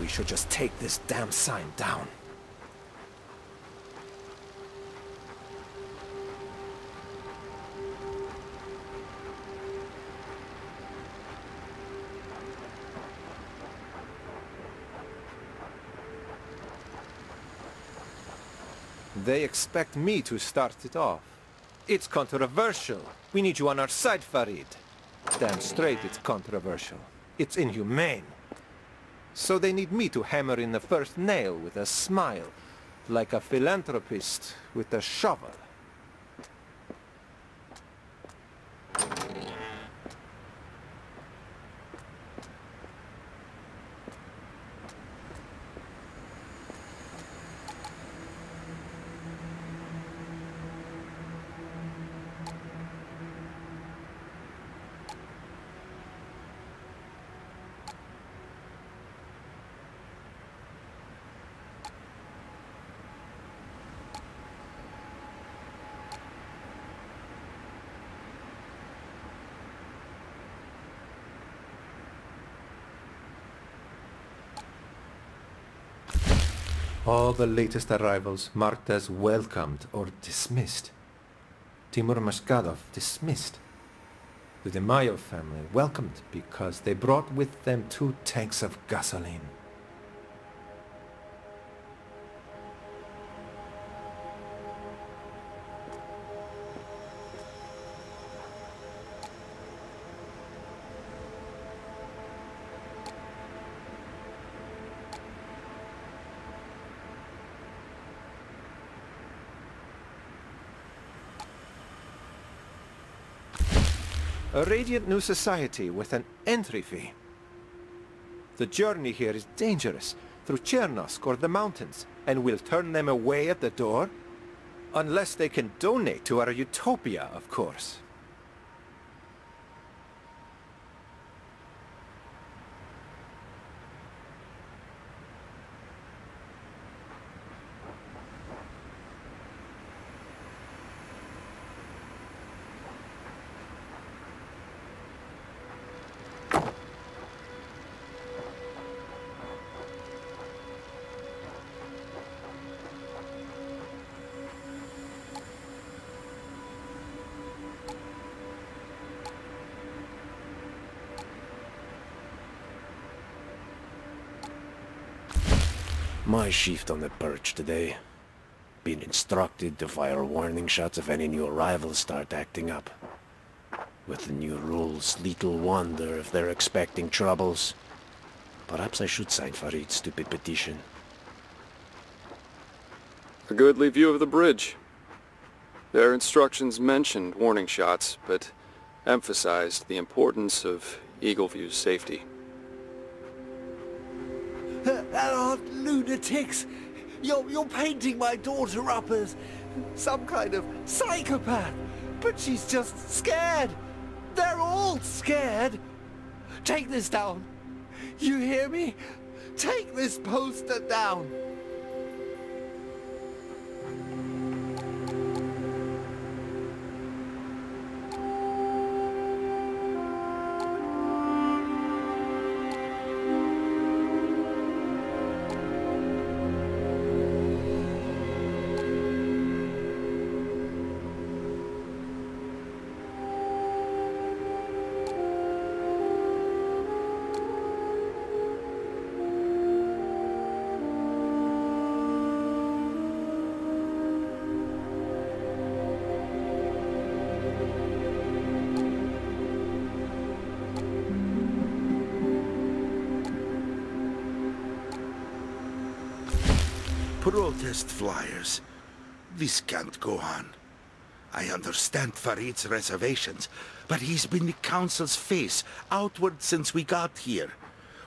we should just take this damn sign down. They expect me to start it off. It's controversial. We need you on our side, Farid. Damn straight it's controversial. It's inhumane. So they need me to hammer in the first nail with a smile, like a philanthropist with a shovel. All the latest arrivals marked as welcomed or dismissed. Timur Mashkadov dismissed. The Demayev family welcomed because they brought with them 2 tanks of gasoline. A radiant new society with an entry fee. The journey here is dangerous, through Chernosk or the mountains, and we'll turn them away at the door? Unless they can donate to our utopia, of course. My shift on the perch today. Been instructed to fire warning shots if any new arrivals start acting up. With the new rules, little wonder if they're expecting troubles. Perhaps I should sign Farid's stupid petition. A goodly view of the bridge. Their instructions mentioned warning shots, but emphasized the importance of Eagle View's safety. That aren't lunatics! You're painting my daughter up as some kind of psychopath! But she's just scared! They're all scared! Take this down! You hear me? Take this poster down! Protest flyers. This can't go on. I understand Farid's reservations, but he's been the Council's face outward since we got here.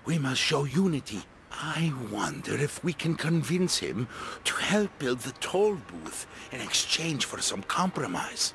We must show unity. I wonder if we can convince him to help build the toll booth in exchange for some compromise.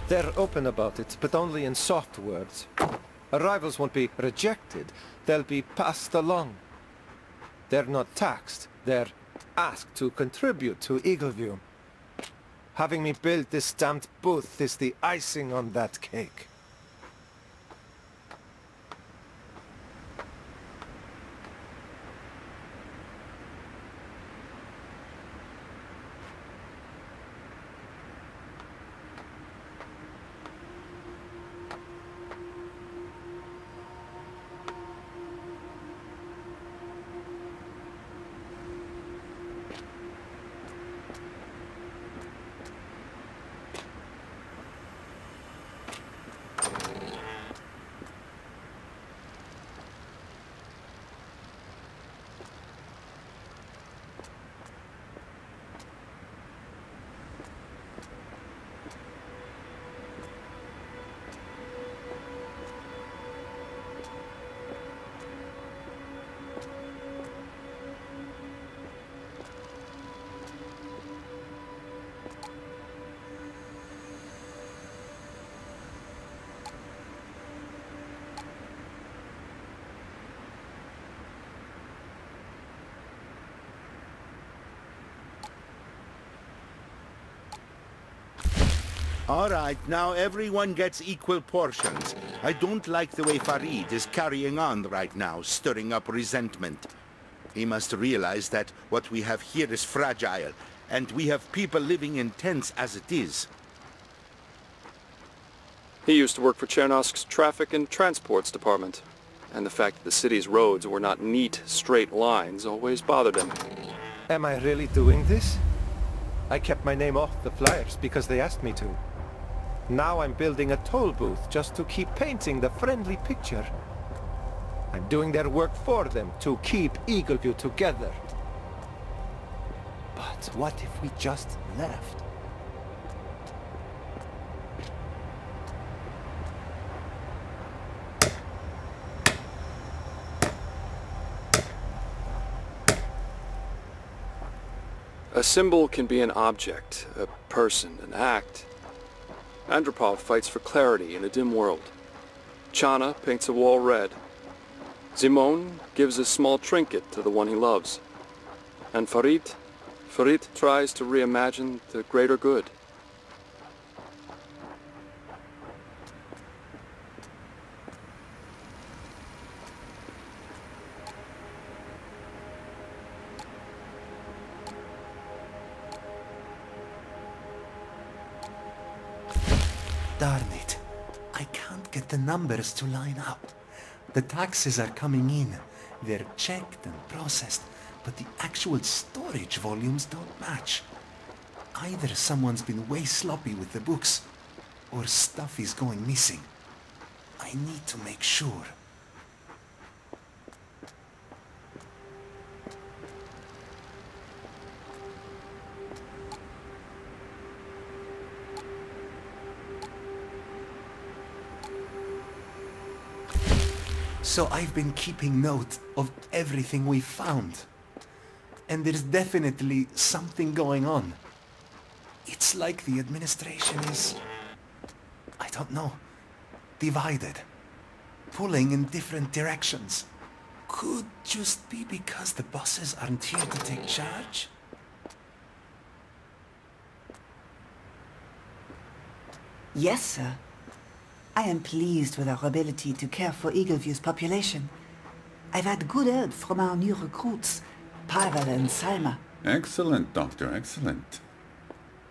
They're open about it, but only in soft words. Arrivals won't be rejected, they'll be passed along. They're not taxed, they're asked to contribute to Eagleview. Having me build this stamped booth is the icing on that cake. All right, now everyone gets equal portions. I don't like the way Farid is carrying on right now, stirring up resentment. He must realize that what we have here is fragile, and we have people living in tents as it is. He used to work for Chernosk's Traffic and Transports Department, and the fact that the city's roads were not neat, straight lines always bothered him. Am I really doing this? I kept my name off the flyers because they asked me to. Now I'm building a toll booth just to keep painting the friendly picture. I'm doing their work for them to keep Eagleview together. But what if we just left? A symbol can be an object, a person, an act. Andropov fights for clarity in a dim world. Chana paints a wall red. Simone gives a small trinket to the one he loves. And Farid tries to reimagine the greater good. Darn it. I can't get the numbers to line up. The taxes are coming in. They're checked and processed, but the actual storage volumes don't match. Either someone's been way sloppy with the books, or stuff is going missing. I need to make sure. So I've been keeping note of everything we found. And there's definitely something going on. It's like the administration is, I don't know, divided, pulling in different directions. Could just be because the bosses aren't here to take charge? Yes, sir. I am pleased with our ability to care for Eagleview's population. I've had good help from our new recruits, Pavel and Salma. Excellent, Doctor, excellent.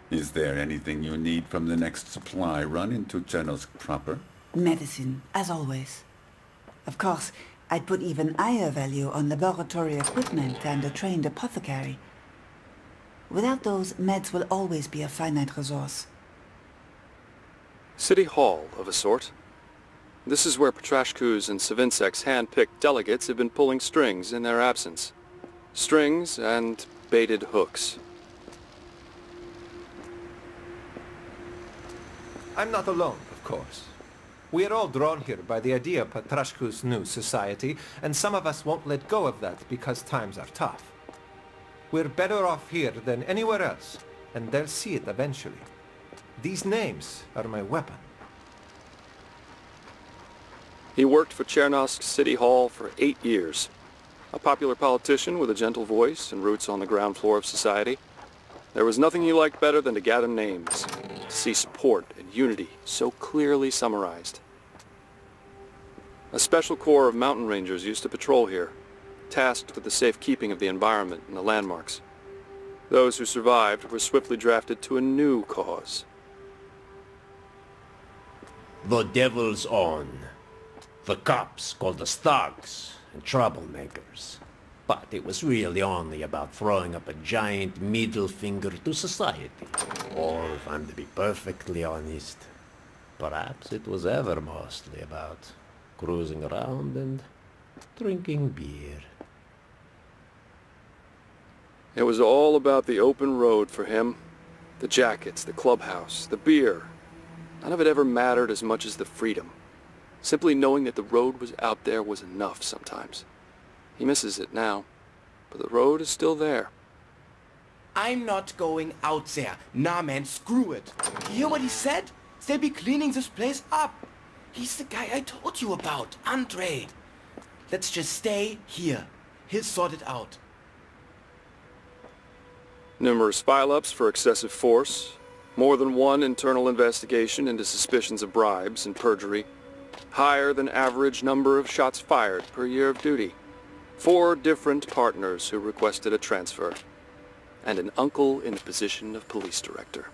Is there anything you need from the next supply run into Chernosk proper? Medicine, as always. Of course, I'd put even higher value on laboratory equipment and a trained apothecary. Without those, meds will always be a finite resource. City Hall, of a sort. This is where Petrashku's and Savinsek's hand-picked delegates have been pulling strings in their absence. Strings and baited hooks. I'm not alone, of course. We are all drawn here by the idea of Petrashku's new society, and some of us won't let go of that because times are tough. We're better off here than anywhere else, and they'll see it eventually. These names are my weapon. He worked for Chernosk City Hall for 8 years. A popular politician with a gentle voice and roots on the ground floor of society. There was nothing he liked better than to gather names, to see support and unity so clearly summarized. A special corps of mountain rangers used to patrol here, tasked with the safekeeping of the environment and the landmarks. Those who survived were swiftly drafted to a new cause. The devil's own. The cops called us thugs and troublemakers. But it was really only about throwing up a giant middle finger to society. Or, if I'm to be perfectly honest, perhaps it was ever mostly about cruising around and drinking beer. It was all about the open road for him. The jackets, the clubhouse, the beer. None of it ever mattered as much as the freedom. Simply knowing that the road was out there was enough sometimes. He misses it now, but the road is still there. I'm not going out there. Nah, man, screw it. You hear what he said? They'll be cleaning this place up. He's the guy I told you about, Andre. Let's just stay here. He'll sort it out. Numerous file-ups for excessive force, more than one internal investigation into suspicions of bribes and perjury, higher than average number of shots fired per year of duty, 4 different partners who requested a transfer, and an uncle in the position of police director.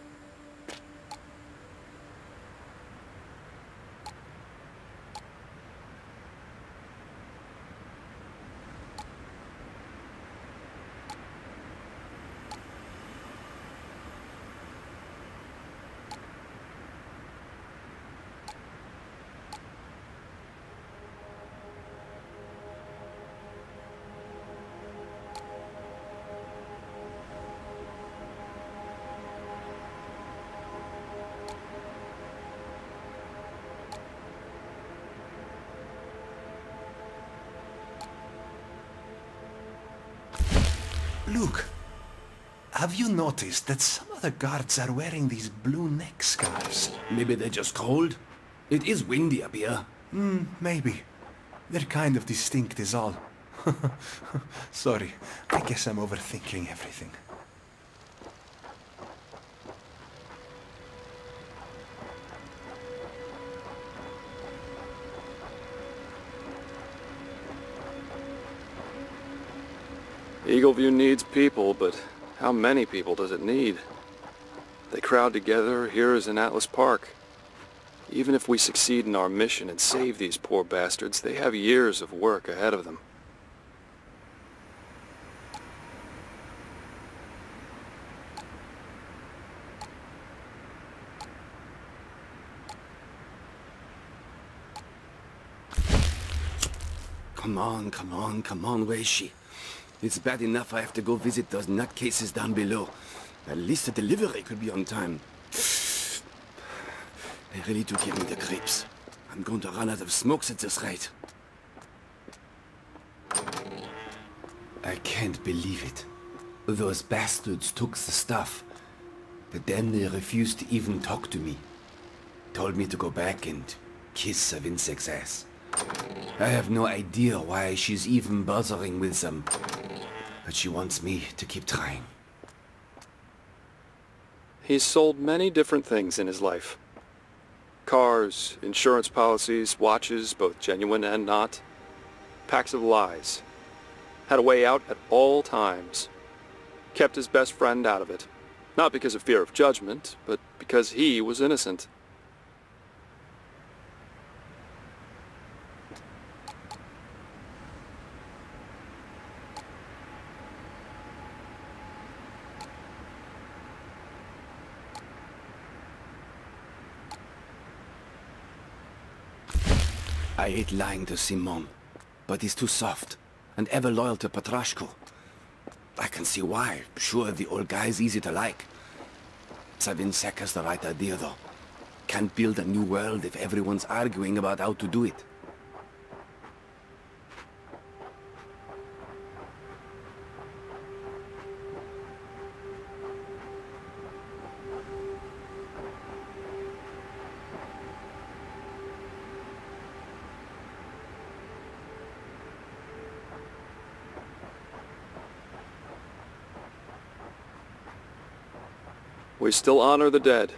Luke, have you noticed that some of the guards are wearing these blue neck scarves? Maybe they're just cold. It is windy up here. Maybe. They're kind of distinct is all. Sorry, I guess I'm overthinking everything. Eagleview needs people, but how many people does it need? They crowd together here as in Atlas Park. Even if we succeed in our mission and save these poor bastards, they have years of work ahead of them. Come on, where is she? It's bad enough I have to go visit those nutcases down below. At least the delivery could be on time. They really do give me the creeps. I'm going to run out of smokes at this rate. I can't believe it. Those bastards took the stuff, but then they refused to even talk to me. Told me to go back and kiss Savinsec's ass. I have no idea why she's even bothering with them, but she wants me to keep trying. He's sold many different things in his life. Cars, insurance policies, watches, both genuine and not. Packs of lies. Had a way out at all times. Kept his best friend out of it. Not because of fear of judgment, but because he was innocent. I hate lying to Simon, but he's too soft, and ever loyal to Petrashko. I can see why. Sure, the old guy's easy to like. Savinsek has the right idea, though. Can't build a new world if everyone's arguing about how to do it. We still honor the dead,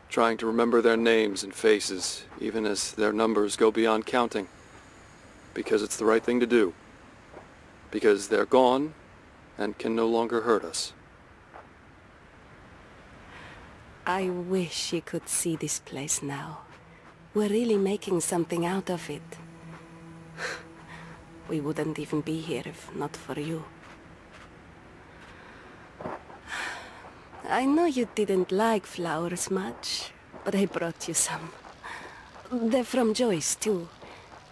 trying to remember their names and faces, even as their numbers go beyond counting. Because it's the right thing to do. Because they're gone and can no longer hurt us. I wish you could see this place now. We're really making something out of it. We wouldn't even be here if not for you. I know you didn't like flowers much, but I brought you some. They're from Joyce, too.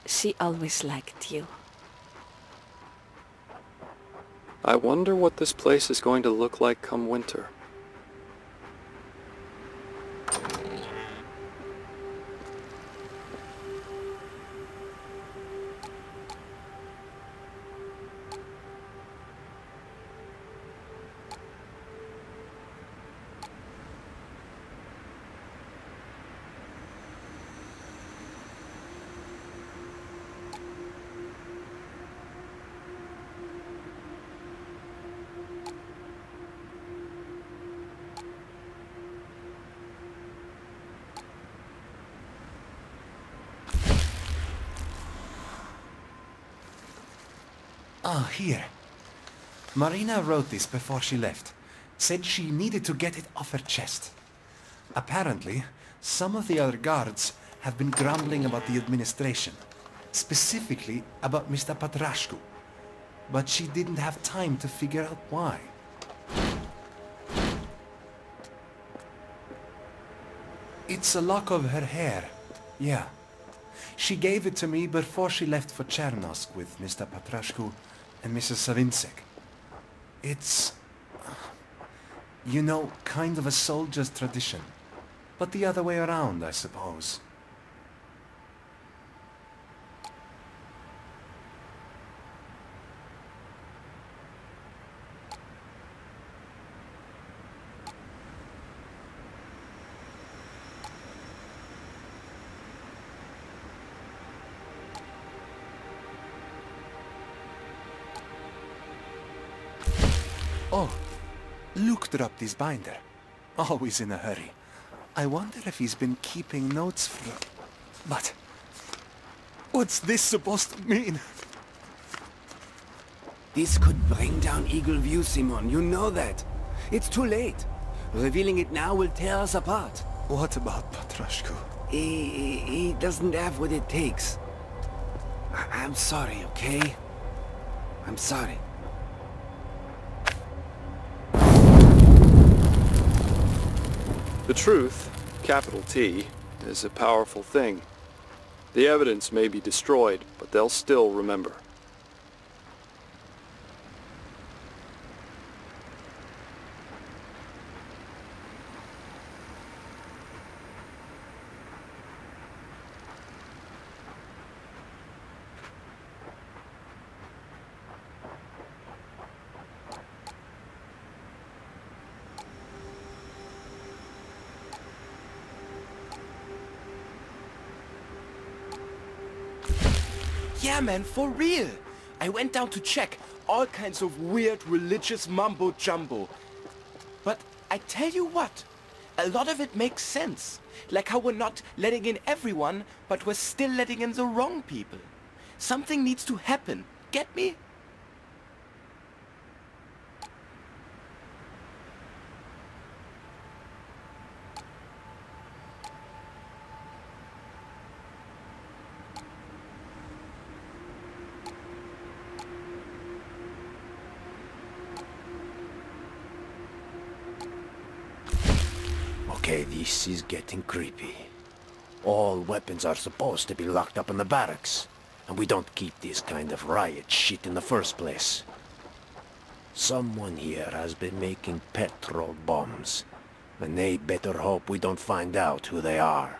She always liked you. I wonder what this place is going to look like come winter. Ah, here. Marina wrote this before she left. Said she needed to get it off her chest. Apparently, some of the other guards have been grumbling about the administration. Specifically about Mr. Patrashku. But she didn't have time to figure out why. It's a lock of her hair. Yeah. She gave it to me before she left for Chernosk with Mr. Patrashku and Mrs. Savinsek. It's, you know, kind of a soldier's tradition. But the other way around, I suppose. Oh, Luke dropped his binder. Always in a hurry. I wonder if he's been keeping notes for... But... what's this supposed to mean? This could bring down Eagle View, Simon. You know that. It's too late. Revealing it now will tear us apart. What about Patrashku? He doesn't have what it takes. I'm sorry, okay? I'm sorry. The truth, capital T, is a powerful thing. The evidence may be destroyed, but they'll still remember. Yeah, man, for real. I went down to check. All kinds of weird religious mumbo-jumbo. But I tell you what, a lot of it makes sense. Like how we're not letting in everyone, but we're still letting in the wrong people. Something needs to happen. Get me? Okay, this is getting creepy. All weapons are supposed to be locked up in the barracks. And we don't keep this kind of riot shit in the first place. Someone here has been making petrol bombs. And they better hope we don't find out who they are.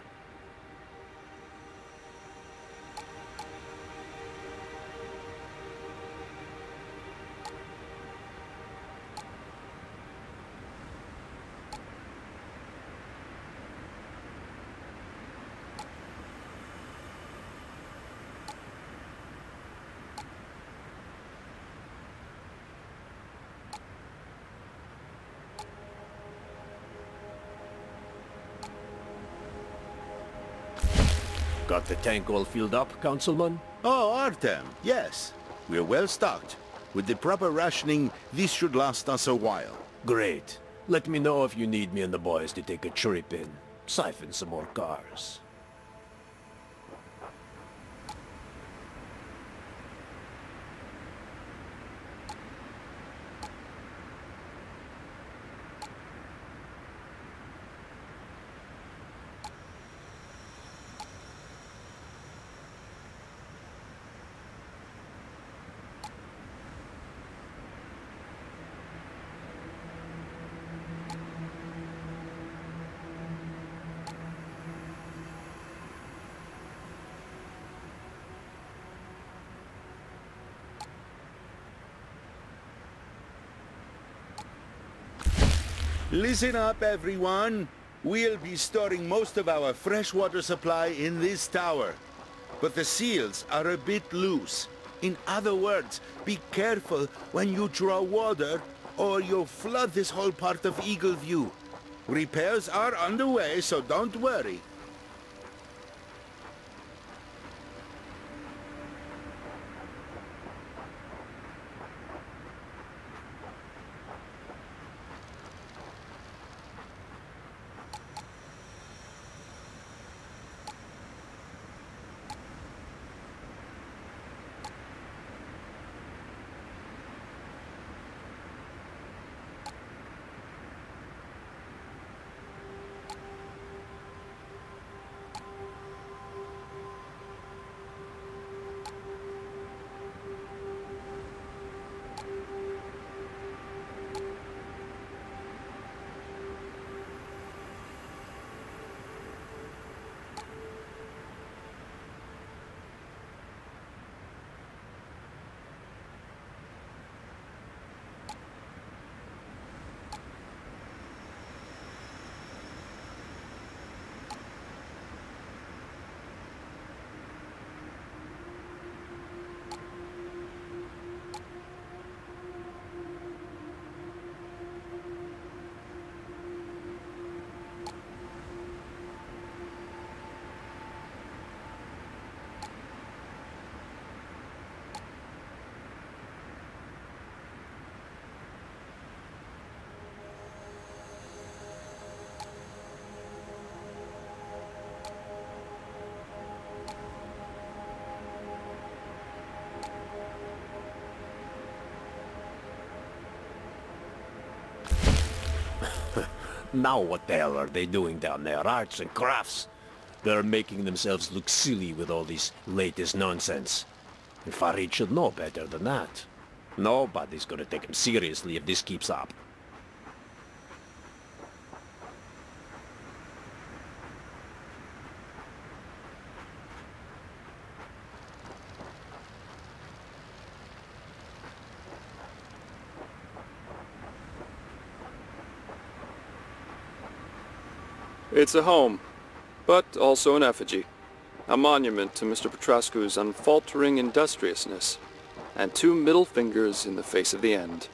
Got the tank all filled up, Councilman? Oh, Artem, yes. We're well stocked. With the proper rationing, this should last us a while. Great. Let me know if you need me and the boys to take a trip in. Siphon some more cars. Listen up, everyone. We'll be storing most of our freshwater supply in this tower. But the seals are a bit loose. In other words, be careful when you draw water, or you'll flood this whole part of Eagle View. Repairs are underway, so don't worry. Now what the hell are they doing down there? Arts and crafts? They're making themselves look silly with all this latest nonsense. And Farid should know better than that. Nobody's gonna take him seriously if this keeps up. It's a home, but also an effigy. A monument to Mr. Petrascu's unfaltering industriousness, and 2 middle fingers in the face of the end.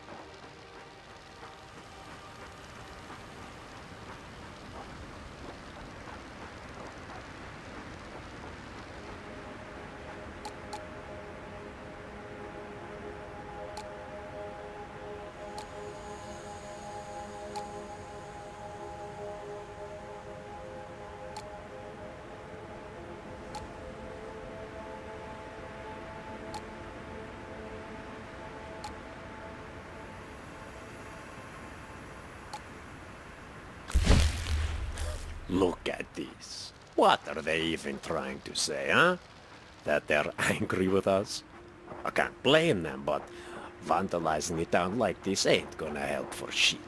Look at this. What are they even trying to say, huh? That they're angry with us? I can't blame them, but vandalizing the town like this ain't gonna help for shit.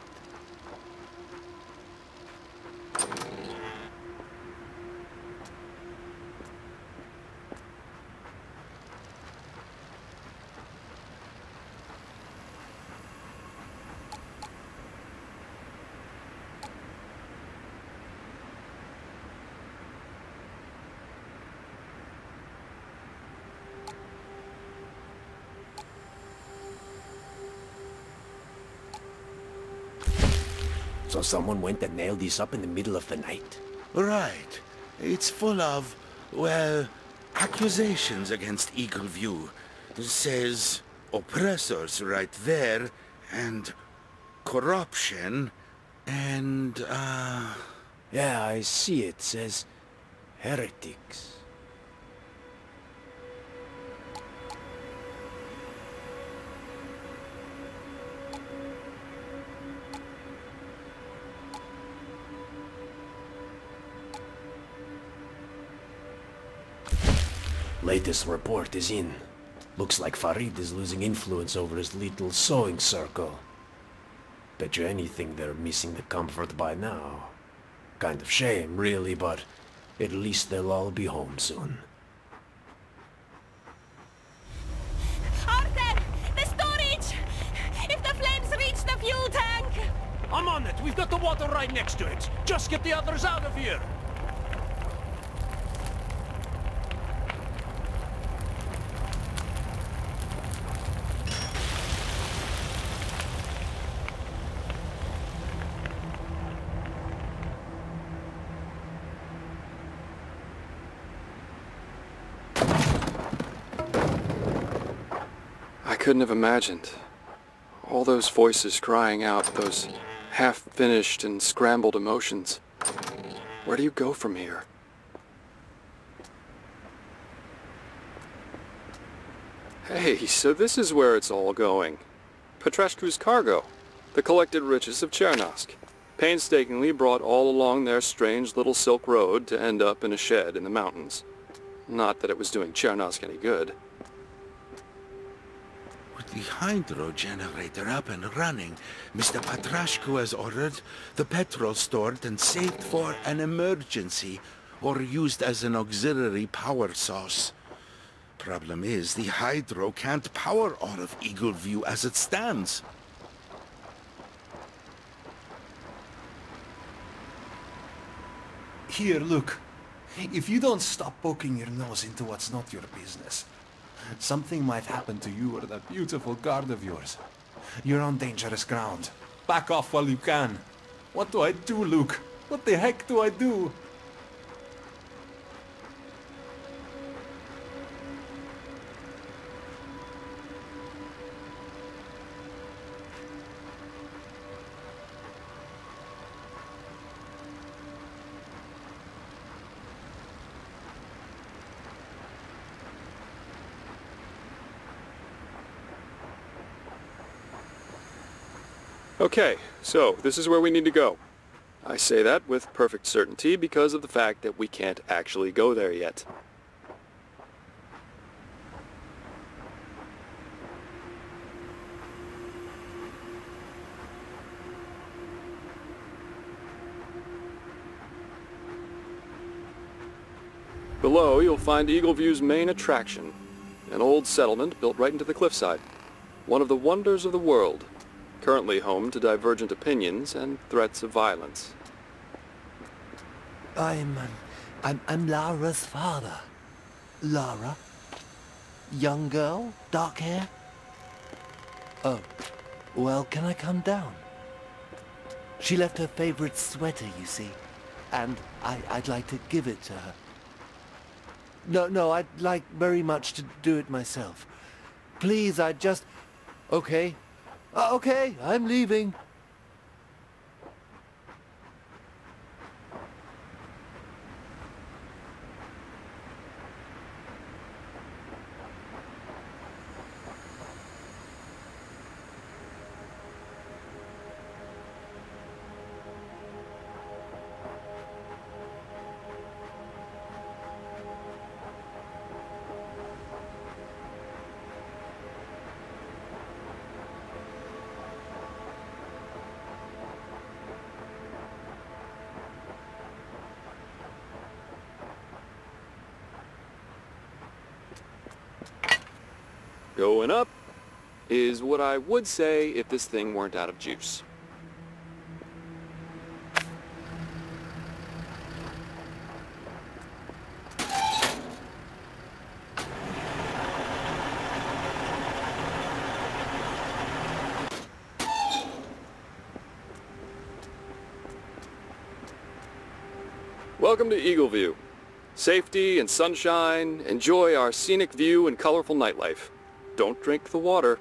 So someone went and nailed this up in the middle of the night? Right. It's full of well, accusations against Eagleview. Says oppressors right there, and corruption, and, Yeah, I see it. Says heretics. Latest report is in. Looks like Farid is losing influence over his little sewing circle. Bet you anything they're missing the comfort by now. Kind of shame, really, but at least they'll all be home soon. Arthur! The storage! If the flames reach the fuel tank! I'm on it! We've got the water right next to it! Just get the others out of here! I couldn't have imagined. All those voices crying out, those half-finished and scrambled emotions. Where do you go from here? Hey, so this is where it's all going. Petreshku's cargo, the collected riches of Chernosk, painstakingly brought all along their strange little silk road to end up in a shed in the mountains. Not that it was doing Chernosk any good. with the hydro generator up and running, Mr. Petreshku has ordered the petrol stored and saved for an emergency or used as an auxiliary power source. Problem is, the hydro can't power all of Eagleview as it stands. Here, look. If you don't stop poking your nose into what's not your business, something might happen to you or that beautiful guard of yours. You're on dangerous ground. Back off while you can. What do I do, Luke? What the heck do I do? Okay, so this is where we need to go. I say that with perfect certainty because of the fact that we can't actually go there yet. Below, you'll find Eagleview's main attraction, an old settlement built right into the cliffside. One of the wonders of the world. Currently home to divergent opinions and threats of violence. I'm Lara's father. Lara? Young girl? Dark hair? Oh, well, can I come down? She left her favorite sweater, you see, and I'd like to give it to her. No, I'd like very much to do it myself. Please, I just... Okay. Okay, I'm leaving. Going up is what I would say if this thing weren't out of juice. Welcome to Eagleview. Safety and sunshine, enjoy our scenic view and colorful nightlife. Don't drink the water.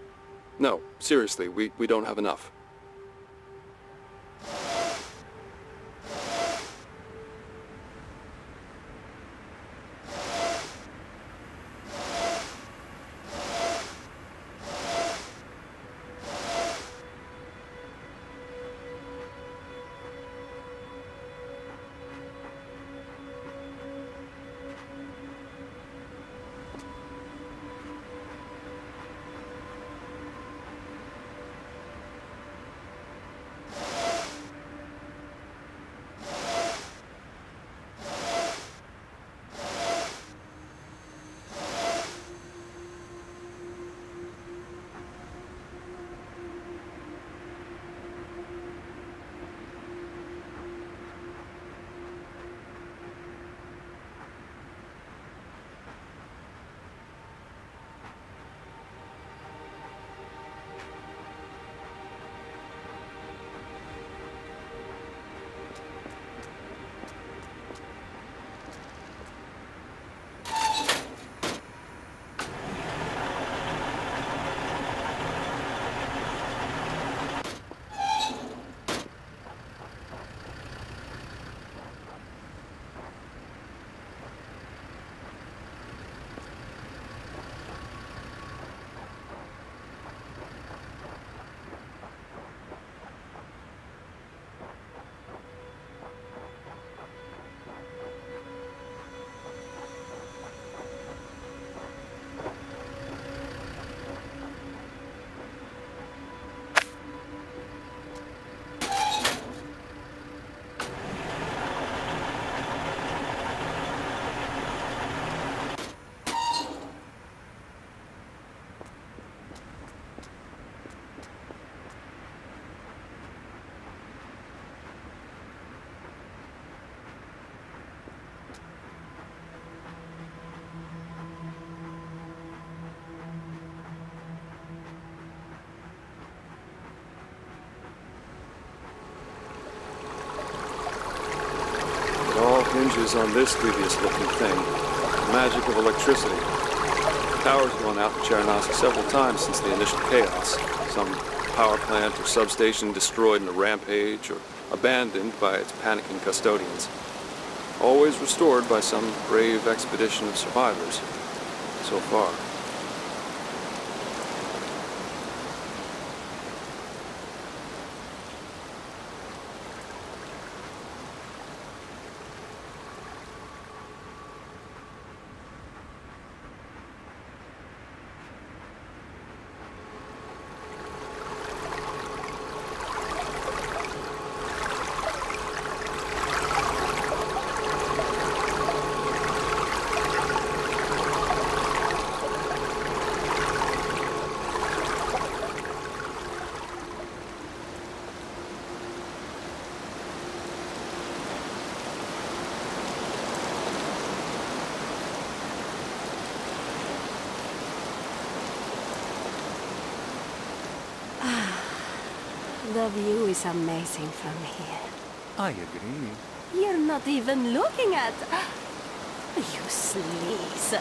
No, seriously, we don't have enough. Hinges on this devious-looking thing. The magic of electricity. Power's gone out in Chernobyl several times since the initial chaos. Some power plant or substation destroyed in a rampage or abandoned by its panicking custodians. Always restored by some brave expedition of survivors. So far. The view is amazing from here. I agree. You're not even looking at... You sleaze.